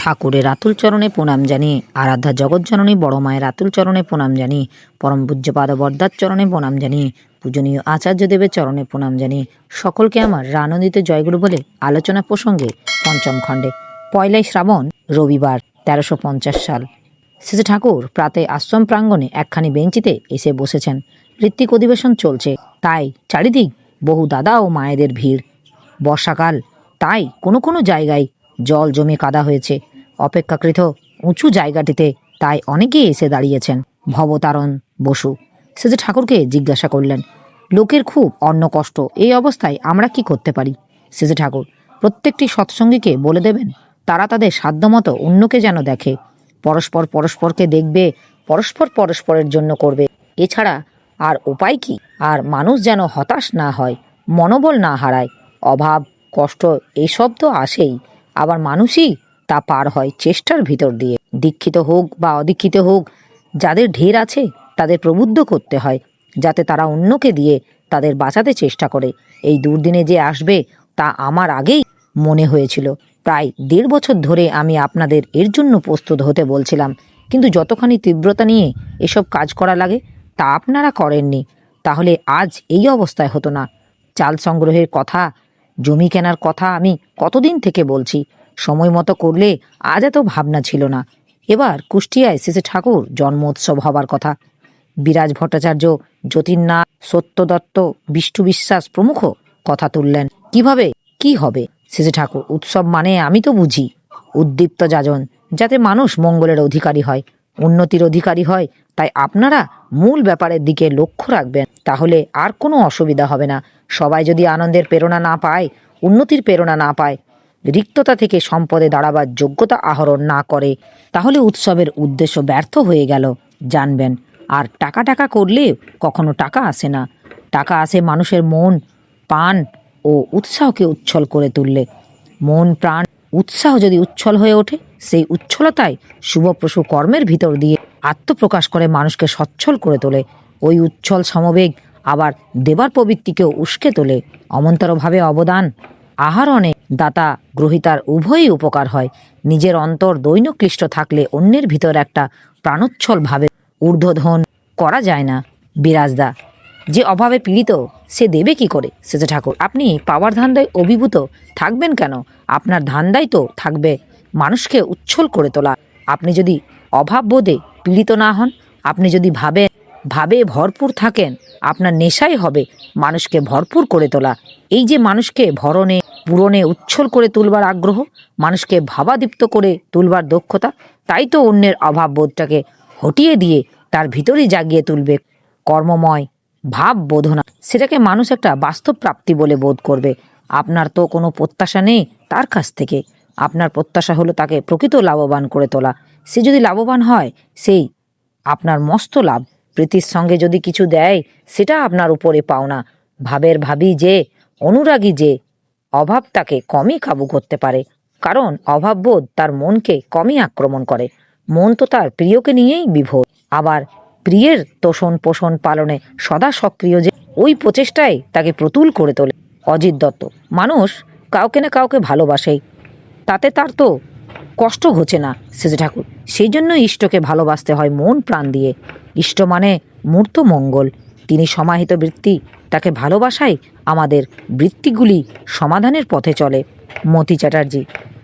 ঠাকুরের আতুল চরণে প্রণাম জানিয়ে, আরাধ্যা জগৎজননী বড় মায়ের আতুল চরণে প্রণাম জানিয়ে, পরম পূজ্যপাদ বরদার চরণে প্রণাম জানিয়ে, পূজনীয় আচার্যদেবের চরণে প্রণাম জানিয়ে সকলকে আমার রানন্দিত জয়গুরু বলে আলোচনা প্রসঙ্গে পঞ্চম খণ্ডে 1 শ্রাবণ রবিবার 1350 সাল। শ্রী ঠাকুর প্রাতে আশ্রম প্রাঙ্গণে একখানি বেঞ্চিতে এসে বসেছেন। ঋত্বিক অধিবেশন চলছে, তাই চারিদিক বহু দাদা ও মায়েদের ভিড়। বর্ষাকাল, তাই কোনো কোনো জায়গায় জল জমে কাদা হয়েছে। অপেক্ষাকৃত উঁচু জায়গাটিতে তাই অনেকেই এসে দাঁড়িয়েছেন। ভবতারণ বসু শ্রী ঠাকুরকে জিজ্ঞাসা করলেন, লোকের খুব অন্ন কষ্ট, এই অবস্থায় আমরা কি করতে পারি? শ্রী ঠাকুর প্রত্যেকটি সৎসঙ্গীকে বলে দেবেন, তারা তাদের সাধ্যমতো অন্যকে যেন দেখে, পরস্পর পরস্পরকে দেখবে, পরস্পর পরস্পরের জন্য করবে, এছাড়া আর উপায় কি? আর মানুষ যেন হতাশ না হয়, মনোবল না হারায়। অভাব কষ্ট এসব তো আসেই, আবার মানুষই তা পার হয় চেষ্টার ভিতর দিয়ে। দীক্ষিত হোক বা অদীক্ষিত হোক, যাদের ঢের আছে তাদের প্রবুদ্ধ করতে হয়, যাতে তারা অন্যকে দিয়ে তাদের বাঁচাতে চেষ্টা করে। এই দুর্দিনে যে আসবে তা আমার আগেই মনে হয়েছিল। প্রায় 1.5 বছর ধরে আমি আপনাদের এর জন্য প্রস্তুত হতে বলছিলাম, কিন্তু যতখানি তীব্রতা নিয়ে এসব কাজ করা লাগে তা আপনারা করেননি। তাহলে আজ এই অবস্থায় হতো না। চাল সংগ্রহের কথা, জমি কেনার কথা আমি কতদিন থেকে বলছি, সময় মতো করলে আজ এত ভাবনা ছিল না। এবার কুষ্টিয়ায় শ্রী ঠাকুর জন্ম উৎসব হবার কথা। বিরাজ ভট্টাচার্য, জ্যোতির্নাথ, সত্যদত্ত, বিষ্ণু বিশ্বাস প্রমুখ কথা তুললেন। কিভাবে কি হবে? শ্রী ঠাকুর, উৎসব মানে আমি তো বুঝি উদ্দীপ্ত যাজন, যাতে মানুষ মঙ্গলের অধিকারী হয়, উন্নতির অধিকারী হয়। তাই আপনারা মূল ব্যাপারের দিকে লক্ষ্য রাখবেন, তাহলে আর কোনো অসুবিধা হবে না। সবাই যদি আনন্দের প্রেরণা না পায়, উন্নতির প্রেরণা না পায়, রিক্ততা থেকে সম্পদে দাঁড়াবার যোগ্যতা আহরণ না করে, তাহলে উৎসবের উদ্দেশ্য ব্যর্থ হয়ে গেল, জানবেন। আর টাকা টাকা করলে কখনো টাকা আসে না। টাকা আসে মানুষের মন, প্রাণ ও উৎসাহকে উচ্ছল করে তুললে। মন, প্রাণ, উৎসাহ যদি উচ্ছল হয়ে ওঠে, সেই উচ্ছলতায় শুভপ্রসূ কর্মের ভিতর দিয়ে আত্মপ্রকাশ করে মানুষকে সচ্ছল করে তোলে। ওই উচ্ছল সমবেগ আবার দেবার প্রবৃত্তিকেও উস্কে তোলে। অমন্তরভাবে অবদান আহরণে দাতা গ্রহিতার উভয়ই উপকার হয়। নিজের অন্তর দৈনক্লিষ্ট থাকলে অন্যের ভিতর একটা প্রাণোচ্ছল ভাবে ঊর্ধ্বধন করা যায় না। বিরাজদা, যে অভাবে পীড়িত সে দেবে কি করে? শ্রী ঠাকুর, আপনি পাওয়ার ধান্দায় অভিভূত থাকবেন কেন? আপনার ধান্দাই তো থাকবে মানুষকে উচ্ছল করে তোলা। আপনি যদি অভাব বোধে পীড়িত না হন, আপনি যদি ভাবে ভরপুর থাকেন, আপনার নেশাই হবে মানুষকে ভরপুর করে তোলা। এই যে মানুষকে ভরণে পূরণে উচ্ছল করে তুলবার আগ্রহ, মানুষকে ভাবাদীপ্ত করে তুলবার দক্ষতা, তাই তো অন্যের অভাব বোধটাকে হটিয়ে দিয়ে তার ভিতরেই জাগিয়ে তুলবে কর্মময় ভাব বোধনা। সেটাকে মানুষ একটা বাস্তব প্রাপ্তি বলে বোধ করবে। আপনার তো কোনো প্রত্যাশা নেই তার কাছ থেকে। আপনার প্রত্যাশা হলো তাকে প্রকৃত লাভবান করে তোলা। সে যদি লাভবান হয়, সেই আপনার মস্ত লাভ। প্রীতির সঙ্গে যদি কিছু দেয়, সেটা আপনার উপরে পাওনা। ভাবের ভাবী যে, অনুরাগী যে, অভাব তাকে কমই কাবু করতে পারে, কারণ অভাববোধ তার মনকে কমই আক্রমণ করে। মন তো তার প্রিয়কে নিয়েই বিভোর। আবার প্রিয়ের তোষণ পোষণ পালনে সদা সক্রিয় যে, ওই প্রচেষ্টায় তাকে প্রতুল করে তোলে। অজিত দত্ত, মানুষ কাউকে না কাউকে ভালোবাসেই, তাতে তার তো কষ্ট ঘোচে না। শ্রী ঠাকুর, সেই জন্য ইষ্টকে ভালোবাসতে হয় মন প্রাণ দিয়ে। ইষ্ট মানে মূর্ত মঙ্গল, তিনি সমাহিত বৃত্তি, তাকে ভালোবাসাই আমাদের বৃত্তিগুলি সমাধানের পথে চলে। মতি চ্যাটার্জি,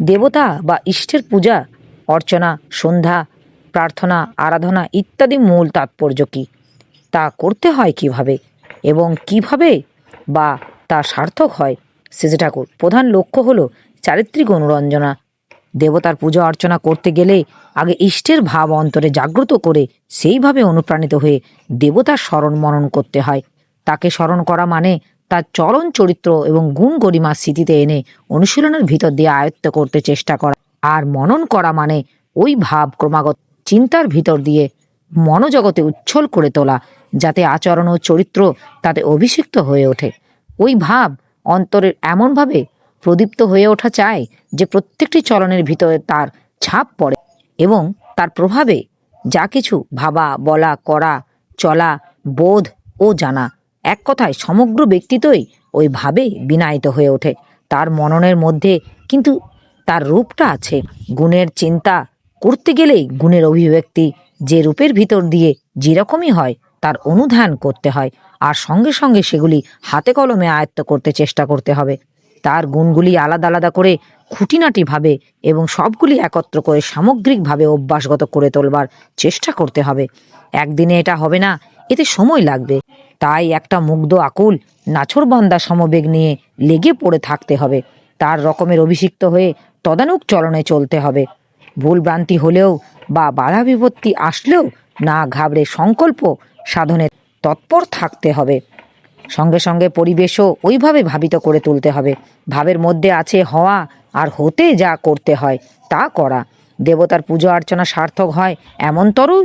দেবতা বা ইষ্টের পূজা অর্চনা, সন্ধ্যা, প্রার্থনা, আরাধনা ইত্যাদি মূল তাৎপর্য কী? তা করতে হয় কিভাবে এবং কিভাবে বা তা সার্থক হয়? শ্রী ঠাকুর, প্রধান লক্ষ্য হলো চারিত্রিক অনুরঞ্জনা। দেবতার পূজা অর্চনা করতে গেলে আগে ইষ্টের ভাব অন্তরে জাগ্রত করে সেইভাবে অনুপ্রাণিত হয়ে দেবতার স্মরণ মনন করতে হয়। তাকে স্মরণ করা মানে তার চরণ চরিত্র এবং গুণ গরিমা স্মৃতিতে এনে অনুশীলনের ভিতর দিয়ে আয়ত্ত করতে চেষ্টা করা। আর মনন করা মানে ওই ভাব ক্রমাগত চিন্তার ভিতর দিয়ে মনোজগতে উচ্ছল করে তোলা, যাতে আচরণ ও চরিত্র তাতে অভিষিক্ত হয়ে ওঠে। ওই ভাব অন্তরের এমনভাবে প্রদীপ্ত হয়ে ওঠা চায় যে প্রত্যেকটি চলনের ভিতরে তার ছাপ পড়ে এবং তার প্রভাবে যা কিছু ভাবা, বলা, করা, চলা, বোধ ও জানা, এক কথায় সমগ্র ব্যক্তিত্বই ওই ভাবে বিনায়িত হয়ে ওঠে। তার মননের মধ্যে কিন্তু তার রূপটা আছে। গুণের চিন্তা করতে গেলেই গুণের অভিব্যক্তি যে রূপের ভিতর দিয়ে যেরকমই হয় তার অনুধান করতে হয়, আর সঙ্গে সঙ্গে সেগুলি হাতে কলমে আয়ত্ত করতে চেষ্টা করতে হবে। তার গুণগুলি আলাদা আলাদা করে খুঁটিনাটিভাবে এবং সবগুলি একত্র করে সামগ্রিকভাবে অভ্যাসগত করে তোলবার চেষ্টা করতে হবে। একদিনে এটা হবে না, এতে সময় লাগবে। তাই একটা মুগ্ধ আকুল নাছোড়বান্দা সমবেগ নিয়ে লেগে পড়ে থাকতে হবে। তার রকমের অভিষিক্ত হয়ে তদানুক চলনে চলতে হবে। ভুল ভ্রান্তি হলেও বা বাধা বিপত্তি আসলেও না ঘাবড়ে সংকল্প সাধনে তৎপর থাকতে হবে। সঙ্গে সঙ্গে পরিবেশও ওইভাবে ভাবিত করে তুলতে হবে। ভাবের মধ্যে আছে হওয়া, আর হতে যা করতে হয় তা করা। দেবতার পুজো অর্চনা সার্থক হয় এমনতরই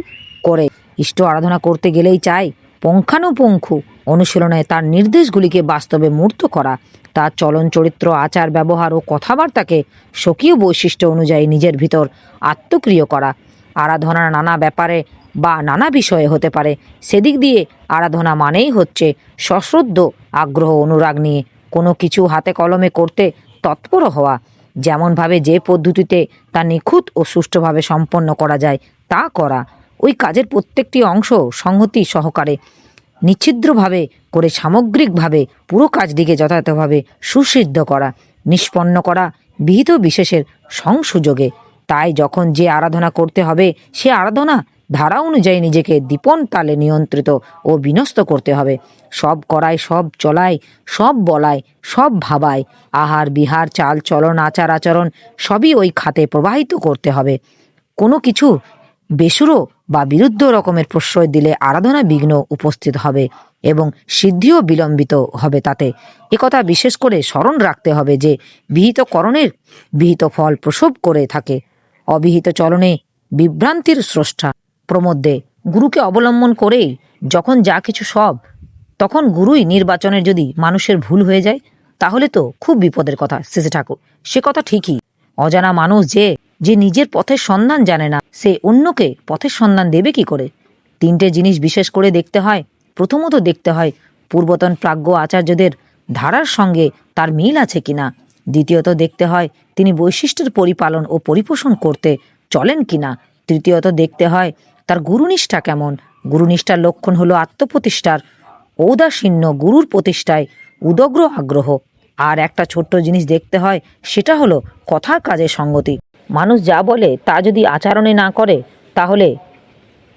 করে ইষ্ট আরাধনা করতে গেলেই চাই পুঙ্খানুপুঙ্খু অনুশীলনে তার নির্দেশগুলিকে বাস্তবে মূর্ত করা। তার চলন চরিত্র আচার ব্যবহার ও কথাবার্তাকে স্বকীয় বৈশিষ্ট্য অনুযায়ী নিজের ভিতর আত্মক্রিয় করা। আরাধনা নানা ব্যাপারে বা নানা বিষয়ে হতে পারে, সেদিক দিয়ে আরাধনা মানেই হচ্ছে সশ্রদ্ধ আগ্রহ অনুরাগ নিয়ে কোনো কিছু হাতে কলমে করতে তৎপর হওয়া। যেমনভাবে যে পদ্ধতিতে তা নিখুঁত ও সুষ্ঠুভাবে সম্পন্ন করা যায় তা করা। ওই কাজের প্রত্যেকটি অংশ সংহতি সহকারে নিচ্ছিদ্রভাবে করে সামগ্রিকভাবে পুরো কাজটিকে যথাযথভাবে সুসিদ্ধ করা, নিষ্পন্ন করা বিহিত বিশেষের সংসুযোগে। তাই যখন যে আরাধনা করতে হবে সে আরাধনা ধারা অনুযায়ী নিজেকে দীপন তালে নিয়ন্ত্রিত ও বিনস্ত করতে হবে। সব করায়, সব চলায়, সব বলায়, সব ভাবায়, আহার বিহার চাল চলন আচার আচরণ সবই ওই খাতে প্রবাহিত করতে হবে। কোনো কিছু বেসুরো বা বিরুদ্ধ রকমের প্রশ্রয় দিলে আরাধনা বিঘ্ন উপস্থিত হবে এবং সিদ্ধিও বিলম্বিত হবে। তাতে একথা বিশেষ করে স্মরণ রাখতে হবে যে বিহিত করণের বিহিত ফল প্রসব করে থাকে। অবিহিত চলনে বিভ্রান্তির স্রষ্টা প্রমধ্যে গুরুকে অবলম্বন করেই যখন যা কিছু সব, তখন গুরুই নির্বাচনের যদি মানুষের ভুল হয়ে যায় তাহলে তো খুব বিপদের কথা। শ্রী ঠাকুর সে কথা ঠিকই। অজানা মানুষ যে যে নিজের পথের সন্ধান জানে না সে অন্যকে পথের সন্ধান দেবে কি করে? তিনটে জিনিস বিশেষ করে দেখতে হয়। প্রথমত দেখতে হয় পূর্বতন প্রাজ্ঞ আচার্যদের ধারার সঙ্গে তার মিল আছে কিনা। দ্বিতীয়ত দেখতে হয় তিনি বৈশিষ্ট্যের পরিপালন ও পরিপোষণ করতে চলেন কিনা। তৃতীয়ত দেখতে হয় তার গুরুনিষ্ঠা কেমন। গুরুনিষ্ঠার লক্ষণ হলো আত্মপ্রতিষ্ঠার ঔদাসীন্য, গুরুর প্রতিষ্ঠায় উদগ্র আগ্রহ। আর একটা ছোট্ট জিনিস দেখতে হয়, সেটা হলো কথার কাজের সঙ্গতি। মানুষ যা বলে তা যদি আচরণে না করে তাহলে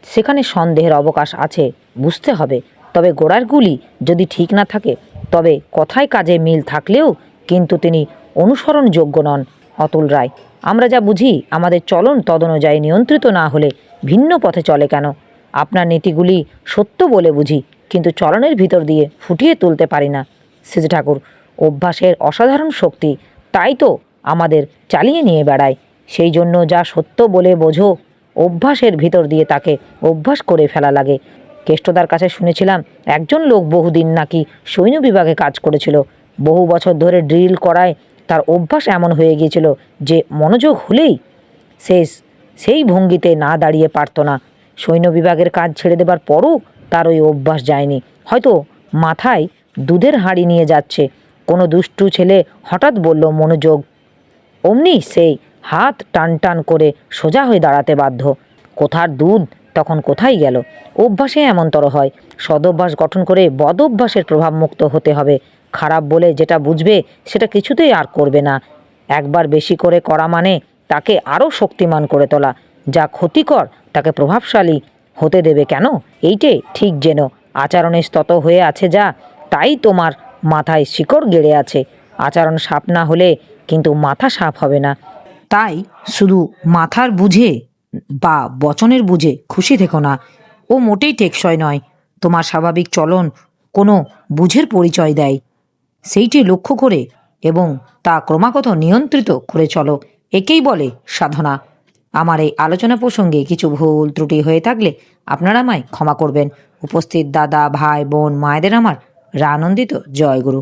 সেখানে সন্দেহের অবকাশ আছে, বুঝতে হবে। তবে গোড়ারগুলি যদি ঠিক না থাকে তবে কথায় কাজে মিল থাকলেও কিন্তু তিনি অনুসরণযোগ্য নন। অতুল রায়। আমরা যা বুঝি আমাদের চলন তদনুযায়ী নিয়ন্ত্রিত না হলে ভিন্ন পথে চলে কেন? আপনার নীতিগুলি সত্য বলে বুঝি, কিন্তু চলনের ভিতর দিয়ে ফুটিয়ে তুলতে পারি না। শ্রী ঠাকুর অভ্যাসের অসাধারণ শক্তি, তাই তো আমাদের চালিয়ে নিয়ে বেড়ায়। সেই জন্য যা সত্য বলে বোঝো অভ্যাসের ভিতর দিয়ে তাকে অভ্যাস করে ফেলা লাগে। কেষ্টদার কাছে শুনেছিলাম একজন লোক বহুদিন নাকি সৈন্য বিভাগে কাজ করেছিল। বহু বছর ধরে ড্রিল করায় তার অভ্যাস এমন হয়ে গিয়েছিল যে মনোযোগ হলেই সেই ভঙ্গিতে না দাঁড়িয়ে পারত না। সৈন্য বিভাগের কাজ ছেড়ে দেবার পরও তার ওই অভ্যাস যায়নি। হয়তো মাথায় দুধের হাঁড়ি নিয়ে যাচ্ছে, কোনো দুষ্টু ছেলে হঠাৎ বলল মনোযোগ, অমনি সেই হাত টান টান করে সোজা হয়ে দাঁড়াতে বাধ্য। কোথার দুধ তখন কোথায় গেল? অভ্যাসে এমনতর হয়। সদভ্যাস গঠন করে বদ অভ্যাসের প্রভাব মুক্ত হতে হবে। খারাপ বলে যেটা বুঝবে সেটা কিছুতেই আর করবে না। একবার বেশি করে করা মানে তাকে আরও শক্তিমান করে তোলা। যা ক্ষতিকর তাকে প্রভাবশালী হতে দেবে কেন? এইটে ঠিক যেন আচরণে স্তত হয়ে আছে যা, তাই তোমার মাথায় শিকড় গেড়ে আছে। আচরণ সাপ না হলে কিন্তু মাথা সাপ হবে না। তাই শুধু মাথার বুঝে বা বচনের বুঝে খুশি থেকো না, ও মোটেই টেকসই নয়। তোমার স্বাভাবিক চলন কোনো বুঝের পরিচয় দেয়, সেইটি লক্ষ্য করে এবং তা ক্রমাগত নিয়ন্ত্রিত করে চলো, একেই বলে সাধনা। আমার এই আলোচনা প্রসঙ্গে কিছু ভুল ত্রুটি হয়ে থাকলে আপনারা আমায় ক্ষমা করবেন। উপস্থিত দাদা, ভাই, বোন, মায়েদের আমার রানন্দিত জয়গুরু।